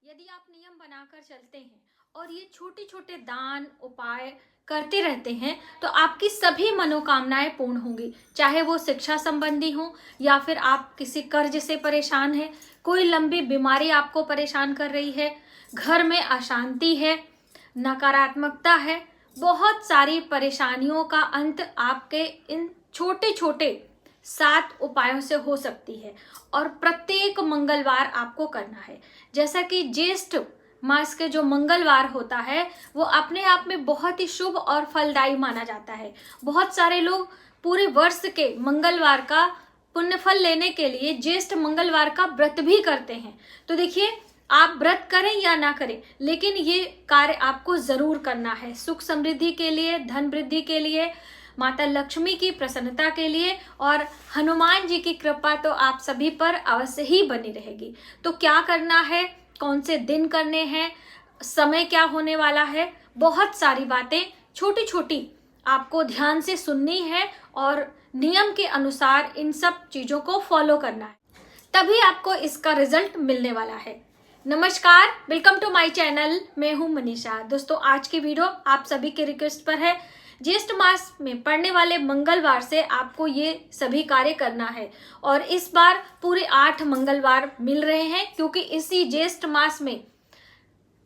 यदि आप नियम बनाकर चलते हैं और ये छोटे छोटे दान उपाय करते रहते हैं तो आपकी सभी मनोकामनाएं पूर्ण होंगी। चाहे वो शिक्षा संबंधी हो या फिर आप किसी कर्ज से परेशान हैं, कोई लंबी बीमारी आपको परेशान कर रही है, घर में अशांति है, नकारात्मकता है, बहुत सारी परेशानियों का अंत आपके इन छोटे छोटे 7 उपायों से हो सकती है। और प्रत्येक मंगलवार आपको करना है। जैसा कि ज्येष्ठ मास के जो मंगलवार होता है वो अपने आप में बहुत ही शुभ और फलदायी माना जाता है। बहुत सारे लोग पूरे वर्ष के मंगलवार का पुण्य फल लेने के लिए ज्येष्ठ मंगलवार का व्रत भी करते हैं। तो देखिए, आप व्रत करें या ना करें, लेकिन ये कार्य आपको जरूर करना है, सुख समृद्धि के लिए, धन वृद्धि के लिए, माता लक्ष्मी की प्रसन्नता के लिए, और हनुमान जी की कृपा तो आप सभी पर अवश्य ही बनी रहेगी। तो क्या करना है, कौन से दिन करने हैं, समय क्या होने वाला है, बहुत सारी बातें छोटी छोटी आपको ध्यान से सुननी है और नियम के अनुसार इन सब चीजों को फॉलो करना है, तभी आपको इसका रिजल्ट मिलने वाला है। नमस्कार, वेलकम टू माय चैनल। मैं हूं मनीषा। दोस्तों, आज की वीडियो आप सभी के रिक्वेस्ट पर है। ज्येष्ठ मास में पड़ने वाले मंगलवार से आपको ये सभी कार्य करना है और इस बार पूरे 8 मंगलवार मिल रहे हैं, क्योंकि इसी ज्येष्ठ मास में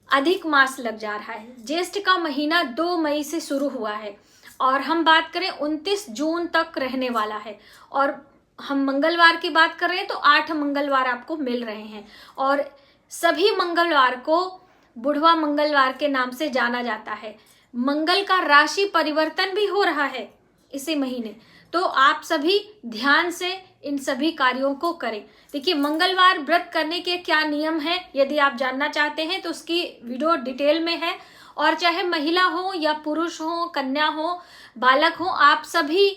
अधिक मास लग जा रहा है। ज्येष्ठ का महीना 2 मई से शुरू हुआ है और हम बात करें 29 जून तक रहने वाला है। और हम मंगलवार की बात कर रहे हैं तो 8 मंगलवार आपको मिल रहे हैं। और सभी मंगलवार को बुढ़वा मंगलवार के नाम से जाना जाता है। मंगल का राशि परिवर्तन भी हो रहा है इसी महीने, तो आप सभी ध्यान से इन सभी कार्यों को करें। देखिए, मंगलवार व्रत करने के क्या नियम है, यदि आप जानना चाहते हैं तो उसकी वीडियो डिटेल में है। और चाहे महिला हो या पुरुष हो, कन्या हो, बालक हो, आप सभी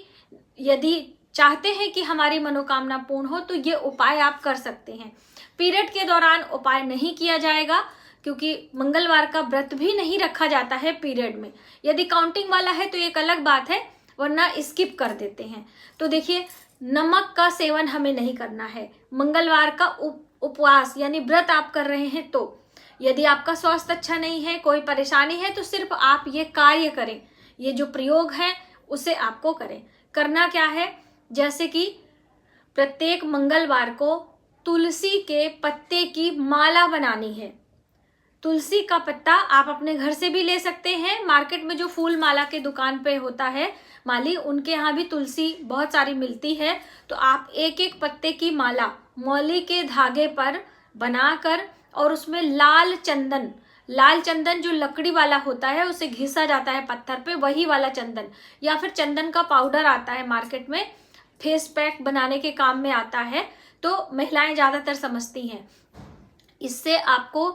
यदि चाहते हैं कि हमारी मनोकामना पूर्ण हो तो ये उपाय आप कर सकते हैं। पीरियड के दौरान उपाय नहीं किया जाएगा, क्योंकि मंगलवार का व्रत भी नहीं रखा जाता है पीरियड में। यदि काउंटिंग वाला है तो एक अलग बात है, वरना स्किप कर देते हैं। तो देखिए, नमक का सेवन हमें नहीं करना है। मंगलवार का उपवास यानी व्रत आप कर रहे हैं तो यदि आपका स्वास्थ्य अच्छा नहीं है, कोई परेशानी है, तो सिर्फ आप ये कार्य करें, ये जो प्रयोग है उसे आपको करें। करना क्या है, जैसे कि प्रत्येक मंगलवार को तुलसी के पत्ते की माला बनानी है। तुलसी का पत्ता आप अपने घर से भी ले सकते हैं। मार्केट में जो फूल माला के दुकान पे होता है माली, उनके यहाँ भी तुलसी बहुत सारी मिलती है। तो आप एक एक पत्ते की माला मौली के धागे पर बनाकर और उसमें लाल चंदन जो लकड़ी वाला होता है उसे घिसा जाता है पत्थर पे, वही वाला चंदन, या फिर चंदन का पाउडर आता है मार्केट में, फेस पैक बनाने के काम में आता है, तो महिलाएं ज्यादातर समझती हैं। इससे आपको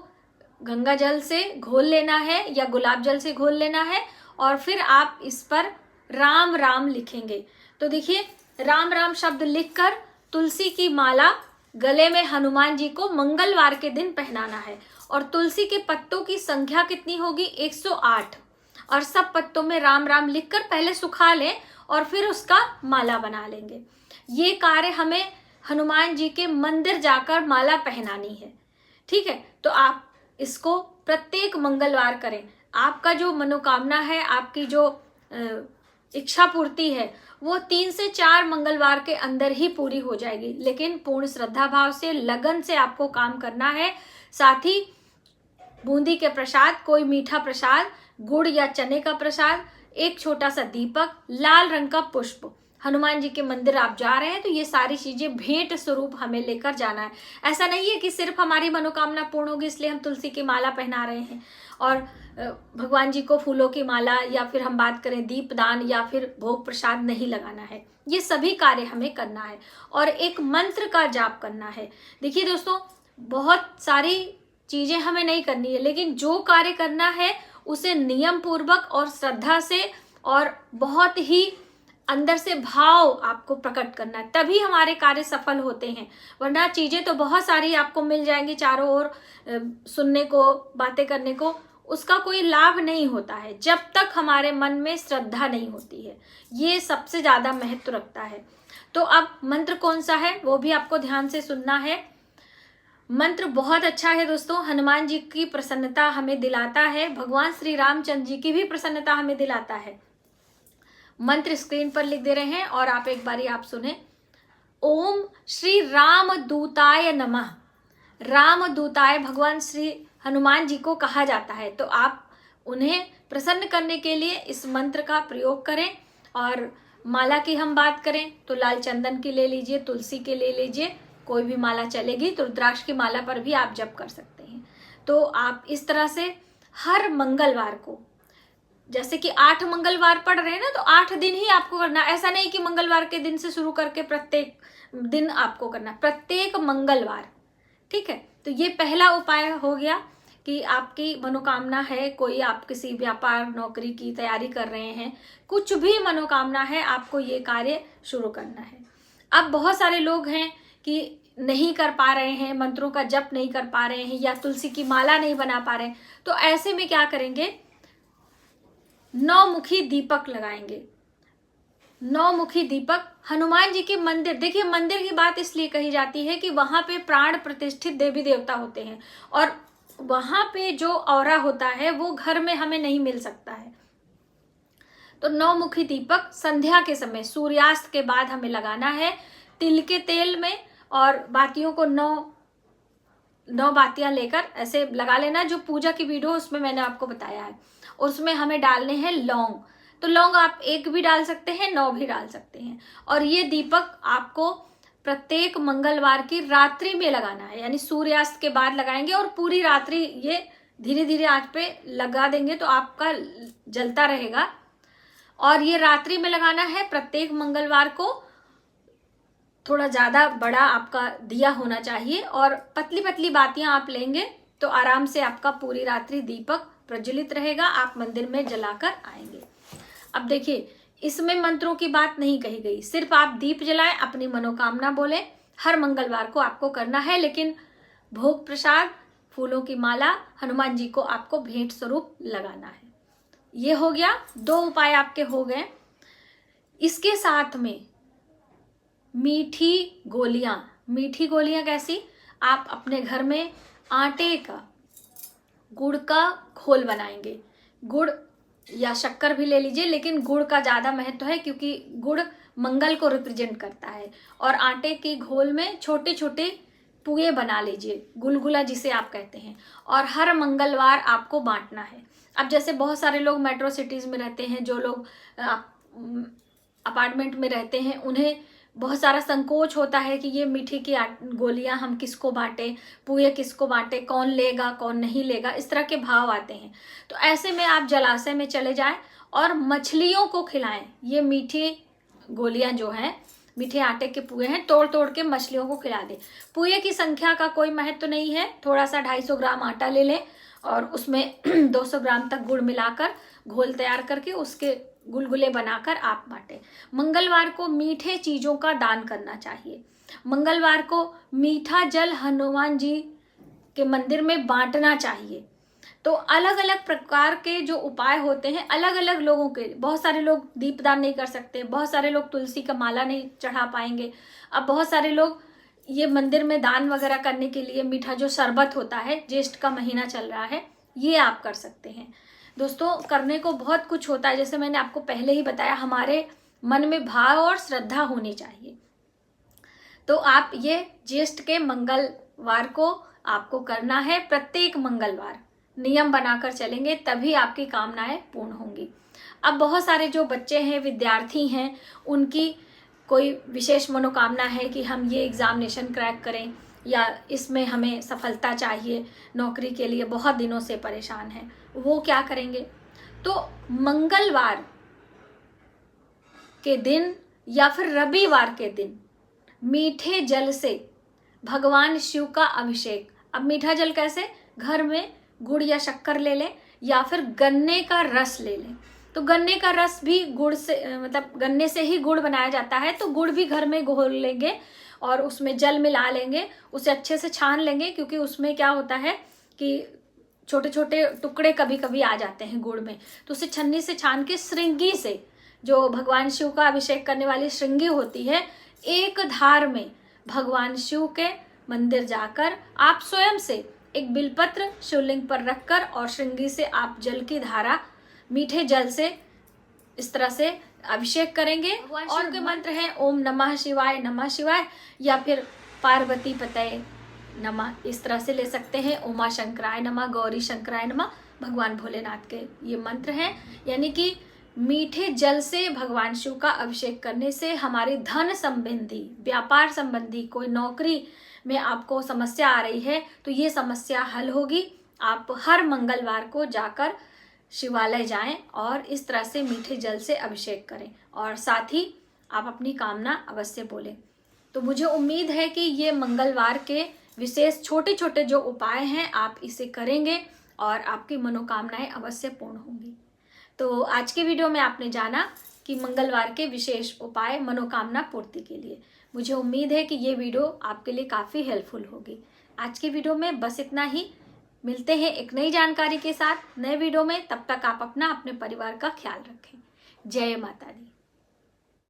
गंगा जल से घोल लेना है या गुलाब जल से घोल लेना है और फिर आप इस पर राम राम लिखेंगे। तो देखिए, राम राम शब्द लिखकर तुलसी की माला गले में हनुमान जी को मंगलवार के दिन पहनाना है। और तुलसी के पत्तों की संख्या कितनी होगी, 108। और सब पत्तों में राम राम लिखकर पहले सुखा लें और फिर उसका माला बना लेंगे। ये कार्य हमें हनुमान जी के मंदिर जाकर माला पहनानी है। ठीक है, तो आप इसको प्रत्येक मंगलवार करें। आपका जो मनोकामना है, आपकी जो इच्छा पूर्ति है, वो 3 से 4 मंगलवार के अंदर ही पूरी हो जाएगी। लेकिन पूर्ण श्रद्धा भाव से, लगन से आपको काम करना है। साथ ही बूंदी के प्रसाद, कोई मीठा प्रसाद, गुड़ या चने का प्रसाद, एक छोटा सा दीपक, लाल रंग का पुष्प, हनुमान जी के मंदिर आप जा रहे हैं तो ये सारी चीजें भेंट स्वरूप हमें लेकर जाना है। ऐसा नहीं है कि सिर्फ हमारी मनोकामना पूर्ण होगी इसलिए हम तुलसी की माला पहना रहे हैं और भगवान जी को फूलों की माला या फिर हम बात करें दीपदान या फिर भोग प्रसाद नहीं लगाना है। ये सभी कार्य हमें करना है और एक मंत्र का जाप करना है। देखिए दोस्तों, बहुत सारी चीजें हमें नहीं करनी है, लेकिन जो कार्य करना है उसे नियम पूर्वक और श्रद्धा से और बहुत ही अंदर से भाव आपको प्रकट करना है, तभी हमारे कार्य सफल होते हैं। वरना चीजें तो बहुत सारी आपको मिल जाएंगी चारों ओर सुनने को, बातें करने को, उसका कोई लाभ नहीं होता है जब तक हमारे मन में श्रद्धा नहीं होती है। ये सबसे ज्यादा महत्व रखता है। तो अब मंत्र कौन सा है वो भी आपको ध्यान से सुनना है। मंत्र बहुत अच्छा है दोस्तों, हनुमान जी की प्रसन्नता हमें दिलाता है, भगवान श्री रामचंद्र जी की भी प्रसन्नता हमें दिलाता है। मंत्र स्क्रीन पर लिख दे रहे हैं और आप एक बारी आप सुने। ओम श्री राम दूताय नमः। राम दूताय भगवान श्री हनुमान जी को कहा जाता है, तो आप उन्हें प्रसन्न करने के लिए इस मंत्र का प्रयोग करें। और माला की हम बात करें तो लाल चंदन की ले लीजिए, तुलसी के ले लीजिए, कोई भी माला चलेगी। तो रुद्राक्ष की माला पर भी आप जप कर सकते हैं। तो आप इस तरह से हर मंगलवार को, जैसे कि 8 मंगलवार पड़ रहे हैं ना, तो 8 दिन ही आपको करना। ऐसा नहीं कि मंगलवार के दिन से शुरू करके प्रत्येक दिन आपको करना, प्रत्येक मंगलवार, ठीक है। तो ये पहला उपाय हो गया कि आपकी मनोकामना है, कोई आप किसी व्यापार नौकरी की तैयारी कर रहे हैं, कुछ भी मनोकामना है, आपको ये कार्य शुरू करना है। अब बहुत सारे लोग हैं कि नहीं कर पा रहे हैं, मंत्रों का जप नहीं कर पा रहे हैं, या तुलसी की माला नहीं बना पा रहे हैं, तो ऐसे में क्या करेंगे, 9 मुखी दीपक लगाएंगे। 9 मुखी दीपक हनुमान जी के मंदिर, देखिए मंदिर की बात इसलिए कही जाती है कि वहां पे प्राण प्रतिष्ठित देवी देवता होते हैं, और वहां पे जो औरा होता है वो घर में हमें नहीं मिल सकता है। तो 9 मुखी दीपक संध्या के समय, सूर्यास्त के बाद हमें लगाना है, तिल के तेल में, और बातियों को 9 बातियां लेकर ऐसे लगा लेना। जो पूजा की वीडियो उसमें मैंने आपको बताया है, उसमें हमें डालने हैं लौंग। तो लौंग आप 1 भी डाल सकते हैं, 9 भी डाल सकते हैं। और ये दीपक आपको प्रत्येक मंगलवार की रात्रि में लगाना है, यानी सूर्यास्त के बाद लगाएंगे, और पूरी रात्रि ये धीरे धीरे आंच पे लगा देंगे तो आपका जलता रहेगा। और ये रात्रि में लगाना है प्रत्येक मंगलवार को। थोड़ा ज्यादा बड़ा आपका दिया होना चाहिए, और पतली पतली बातियां आप लेंगे तो आराम से आपका पूरी रात्रि दीपक प्रज्वलित रहेगा, आप मंदिर में जलाकर आएंगे। अब देखिए, इसमें मंत्रों की बात नहीं कही गई, सिर्फ आप दीप जलाएं, अपनी मनोकामना बोले। हर मंगलवार को आपको करना है, लेकिन भोग प्रसाद, फूलों की माला हनुमान जी को आपको भेंट स्वरूप लगाना है। ये हो गया, 2 उपाय आपके हो गए। इसके साथ में मीठी गोलियां कैसी, आप अपने घर में आटे का, गुड़ का घोल बनाएंगे। गुड़ या शक्कर भी ले लीजिए, लेकिन गुड़ का ज्यादा महत्व है क्योंकि गुड़ मंगल को रिप्रेजेंट करता है। और आटे के घोल में छोटे छोटे पुए बना लीजिए, गुलगुला जिसे आप कहते हैं, और हर मंगलवार आपको बांटना है। अब जैसे बहुत सारे लोग मेट्रो सिटीज में रहते हैं, जो लोग अपार्टमेंट में रहते हैं, उन्हें बहुत सारा संकोच होता है कि ये मीठी की गोलियां हम किसको बांटे, पुए किसको बांटे, कौन लेगा कौन नहीं लेगा, इस तरह के भाव आते हैं। तो ऐसे में आप जलाशय में चले जाएं और मछलियों को खिलाएं। ये मीठी गोलियां जो हैं, मीठे आटे के पुए हैं, तोड़ तोड़ के मछलियों को खिला दें। पुए की संख्या का कोई महत्व नहीं है, थोड़ा सा 250 ग्राम आटा ले लें और उसमें 200 ग्राम तक गुड़ मिलाकर घोल तैयार करके उसके गुलगुले बनाकर आप बांटें। मंगलवार को मीठे चीजों का दान करना चाहिए। मंगलवार को मीठा जल हनुमान जी के मंदिर में बांटना चाहिए। तो अलग अलग प्रकार के जो उपाय होते हैं, अलग अलग लोगों के, बहुत सारे लोग दीपदान नहीं कर सकते, बहुत सारे लोग तुलसी का माला नहीं चढ़ा पाएंगे। अब बहुत सारे लोग ये मंदिर में दान वगैरह करने के लिए मीठा जो शरबत होता है, ज्येष्ठ का महीना चल रहा है, ये आप कर सकते हैं। दोस्तों, करने को बहुत कुछ होता है, जैसे मैंने आपको पहले ही बताया, हमारे मन में भाव और श्रद्धा होनी चाहिए। तो आप ये ज्येष्ठ के मंगलवार को आपको करना है, प्रत्येक मंगलवार नियम बनाकर चलेंगे तभी आपकी कामनाएं पूर्ण होंगी। अब बहुत सारे जो बच्चे हैं, विद्यार्थी हैं, उनकी कोई विशेष मनोकामना है कि हम ये एग्जामिनेशन क्रैक करें या इसमें हमें सफलता चाहिए, नौकरी के लिए बहुत दिनों से परेशान हैं, वो क्या करेंगे, तो मंगलवार के दिन या फिर रविवार के दिन मीठे जल से भगवान शिव का अभिषेक। अब मीठा जल कैसे, घर में गुड़ या शक्कर ले लें या फिर गन्ने का रस ले लें। तो गन्ने का रस भी गुड़ से, मतलब गन्ने से ही गुड़ बनाया जाता है, तो गुड़ भी घर में घोल लेंगे और उसमें जल मिला लेंगे, उसे अच्छे से छान लेंगे, क्योंकि उसमें क्या होता है कि छोटे छोटे टुकड़े कभी कभी आ जाते हैं गुड़ में। तो उसे छन्नी से छान के श्रृंगी से, जो भगवान शिव का अभिषेक करने वाली श्रृंगी होती है, एक धार में भगवान शिव के मंदिर जाकर आप स्वयं से एक बिलपत्र शिवलिंग पर रखकर और श्रृंगी से आप जल की धारा मीठे जल से इस तरह से अभिषेक करेंगे। और के मंत्र हैं ओम नमः शिवाय या फिर पार्वती पतये नमः, इस तरह से ले सकते हैं। उमा शंकराय नमः, गौरी शंकराय नमः, भगवान भोलेनाथ के ये मंत्र हैं। यानी कि मीठे जल से भगवान शिव का अभिषेक करने से हमारी धन संबंधी, व्यापार संबंधी, कोई नौकरी में आपको समस्या आ रही है तो ये समस्या हल होगी। आप हर मंगलवार को जाकर शिवालय जाएं और इस तरह से मीठे जल से अभिषेक करें और साथ ही आप अपनी कामना अवश्य बोलें। तो मुझे उम्मीद है कि ये मंगलवार के विशेष छोटे छोटे जो उपाय हैं आप इसे करेंगे और आपकी मनोकामनाएं अवश्य पूर्ण होंगी। तो आज के वीडियो में आपने जाना कि मंगलवार के विशेष उपाय मनोकामना पूर्ति के लिए। मुझे उम्मीद है कि ये वीडियो आपके लिए काफ़ी हेल्पफुल होगी। आज के वीडियो में बस इतना ही। मिलते हैं एक नई जानकारी के साथ नए वीडियो में। तब तक आप अपना, अपने परिवार का ख्याल रखें। जय माता दी।